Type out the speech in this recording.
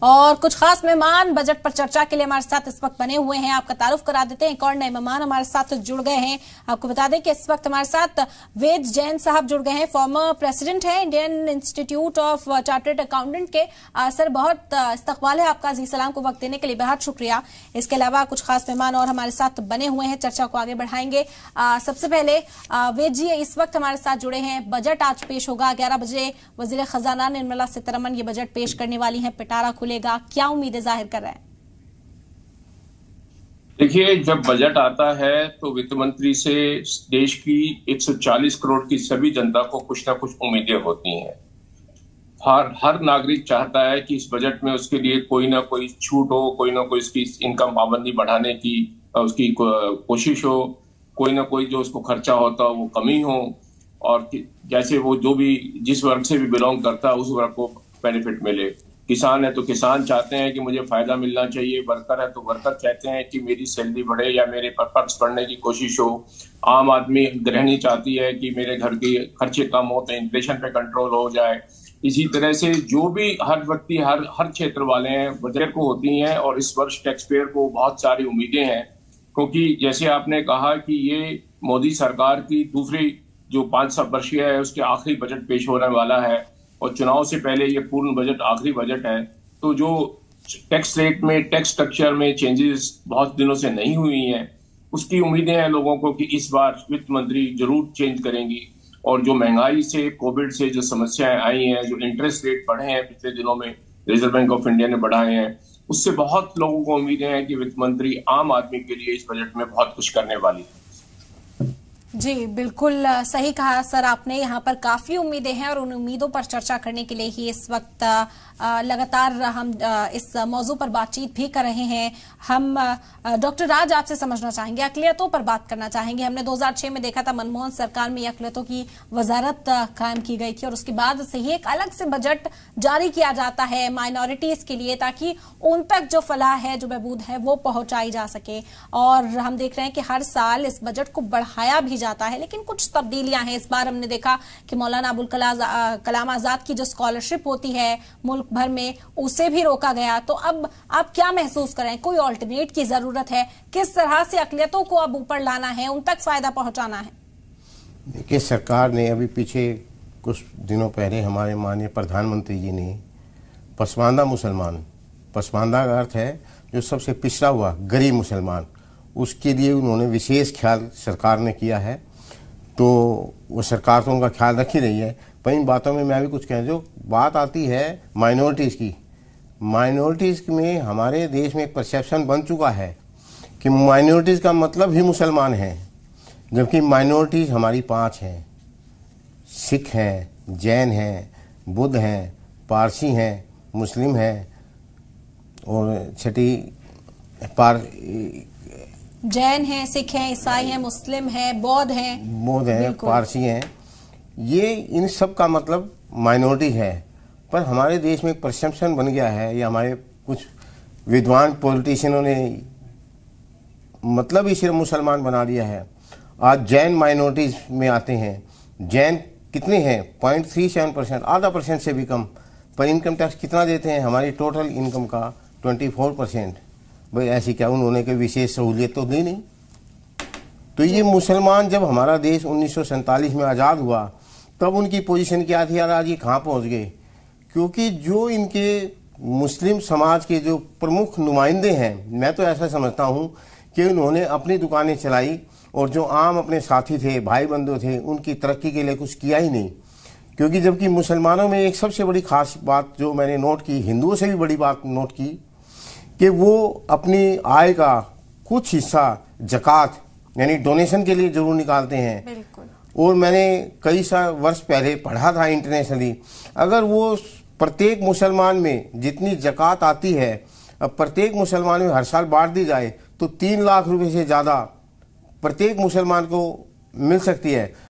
और कुछ खास मेहमान बजट पर चर्चा के लिए हमारे साथ इस वक्त बने हुए हैं। आपका तारुफ करा देते हैं, एक और नए मेहमान हमारे साथ जुड़ गए हैं। आपको बता दें कि इस वक्त हमारे साथ वेद जैन साहब जुड़ गए हैं, फॉर्मर प्रेसिडेंट हैं Indian institute of chartered accountant के। सर, बहुत इस्तकबाल है आपका, अजीज सलाम को वक्त देने के लिए बेहद शुक्रिया। इसके अलावा कुछ खास मेहमान और हमारे साथ बने हुए हैं, चर्चा को आगे बढ़ाएंगे। सबसे पहले वेद जी इस वक्त हमारे साथ जुड़े हैं। बजट आज पेश होगा 11 बजे, वजीर खजाना निर्मला सीतारमण ये बजट पेश करने वाली हैं। पिटारा खुलेगा, क्या उम्मीदें जाहिर कर रहे हैं? देखिए, जब बजट आता है तो वित्त मंत्री से देश की 140 करोड़ की सभी जनता को कुछ ना कुछ उम्मीदें होती हैं। हर नागरिक चाहता है कि इस बजट में उसके लिए कोई ना कोई छूट हो, कोई ना कोई इसकी इनकम पाबंदी बढ़ाने की उसकी कोशिश हो, कोई ना कोई जो उसको खर्चा होता हो वो कमी हो, और जैसे वो जो भी जिस वर्ग से भी बिलोंग करता है उस वर्ग को बेनिफिट मिले। किसान है तो किसान चाहते हैं कि मुझे फायदा मिलना चाहिए, वर्कर है तो वर्कर चाहते हैं कि मेरी सैलरी बढ़े या मेरे पर्स बढ़ने की कोशिश हो, आम आदमी गृहिणी चाहती है कि मेरे घर के खर्चे कम हो तो इन्फ्लेशन पे कंट्रोल हो जाए। इसी तरह से जो भी हर व्यक्ति हर क्षेत्र वाले हैं बजट को होती हैं, और इस वर्ष टैक्स पेयर को बहुत सारी उम्मीदें हैं, क्योंकि जैसे आपने कहा कि ये मोदी सरकार की दूसरी जो 5 वर्षीय है उसके आखिरी बजट पेश होने वाला है, और चुनाव से पहले ये पूर्ण बजट आखिरी बजट है। तो जो टैक्स रेट में, टैक्स स्ट्रक्चर में चेंजेस बहुत दिनों से नहीं हुई हैं, उसकी उम्मीदें हैं लोगों को कि इस बार वित्त मंत्री जरूर चेंज करेंगी। और जो महंगाई से, कोविड से जो समस्याएं आई हैं, जो इंटरेस्ट रेट बढ़े हैं पिछले दिनों में, रिजर्व बैंक ऑफ इंडिया ने बढ़ाए हैं, उससे बहुत लोगों को उम्मीदें हैं कि वित्त मंत्री आम आदमी के लिए इस बजट में बहुत कुछ करने वाली है। जी, बिल्कुल सही कहा सर आपने। यहाँ पर काफी उम्मीदें हैं और उन उम्मीदों पर चर्चा करने के लिए ही इस वक्त लगातार हम इस मौजू पर बातचीत भी कर रहे हैं। हम डॉक्टर राज आपसे समझना चाहेंगे, अक़लियतों पर बात करना चाहेंगे। हमने 2006 में देखा था मनमोहन सरकार में अक़लियतों की वजारत कायम की गई थी, और उसके बाद से ही एक अलग से बजट जारी किया जाता है माइनॉरिटीज के लिए, ताकि उन तक जो फलाह है, जो बहबूद है, वो पहुंचाई जा सके। और हम देख रहे हैं कि हर साल इस बजट को बढ़ाया भी जाता है, लेकिन कुछ तब्दीलियां हैं। इस बार हमने देखा कि मौलाना अबुल कलाम आजाद की जो स्कॉलरशिप होती है मुल्क भर में, उसे भी रोका गया। तो अब आप क्या महसूस करें, कोई ऑल्टरनेट की जरूरत है? किस तरह से अक़लियतों को अब ऊपर लाना है, उन तक फायदा पहुंचाना है? देखिए, सरकार ने अभी पीछे कुछ दिनों पहले हमारे माननीय प्रधानमंत्री जी ने पसमानदा मुसलमान, पसमानदा का अर्थ है जो सबसे पिछड़ा हुआ गरीब मुसलमान, उसके लिए उन्होंने विशेष ख्याल सरकार ने किया है। तो वो सरकार तो उनका ख्याल रख ही रही है, पर इन बातों में मैं भी कुछ कहूँ। जो बात आती है माइनॉरिटीज़ की, माइनॉरिटीज़ में हमारे देश में एक परसेप्शन बन चुका है कि माइनॉरिटीज़ का मतलब ही मुसलमान हैं, जबकि माइनॉरिटीज़ हमारी 5 हैं। सिख हैं, जैन हैं, बुद्ध हैं, पारसी हैं, मुस्लिम हैं, और छठी जैन हैं, सिख हैं, ईसाई हैं, मुस्लिम हैं, बौद्ध हैं, पारसी हैं। ये इन सब का मतलब माइनॉरिटी है। पर हमारे देश में एक परसेप्शन बन गया है, या हमारे कुछ विद्वान पॉलिटिशियनों ने मतलब ही सिर्फ मुसलमान बना दिया है। आज जैन माइनॉरिटीज में आते हैं। जैन कितने हैं? 0.37%, आधा % से भी कम। पर इनकम टैक्स कितना देते हैं? हमारी टोटल इनकम का 24%। भाई ऐसी क्या उन्होंने कोई विशेष सहूलियत तो दी नहीं। तो ये मुसलमान, जब हमारा देश 1947 में आज़ाद हुआ, तब उनकी पोजीशन क्या थी? यार आज ये कहाँ पहुँच गए? क्योंकि जो इनके मुस्लिम समाज के जो प्रमुख नुमाइंदे हैं, मैं तो ऐसा समझता हूँ कि उन्होंने अपनी दुकानें चलाई, और जो आम अपने साथी थे, भाई बंधु थे, उनकी तरक्की के लिए कुछ किया ही नहीं। क्योंकि जबकि मुसलमानों में एक सबसे बड़ी खास बात जो मैंने नोट की, हिंदुओं से भी बड़ी बात नोट की, कि वो अपनी आय का कुछ हिस्सा ज़कात यानी डोनेशन के लिए जरूर निकालते हैं। बिल्कुल। और मैंने कई वर्ष पहले पढ़ा था इंटरनेशनली, अगर वो प्रत्येक मुसलमान में जितनी ज़कात आती है, अब प्रत्येक मुसलमान में हर साल बांट दी जाए, तो 3 लाख रुपए से ज़्यादा प्रत्येक मुसलमान को मिल सकती है।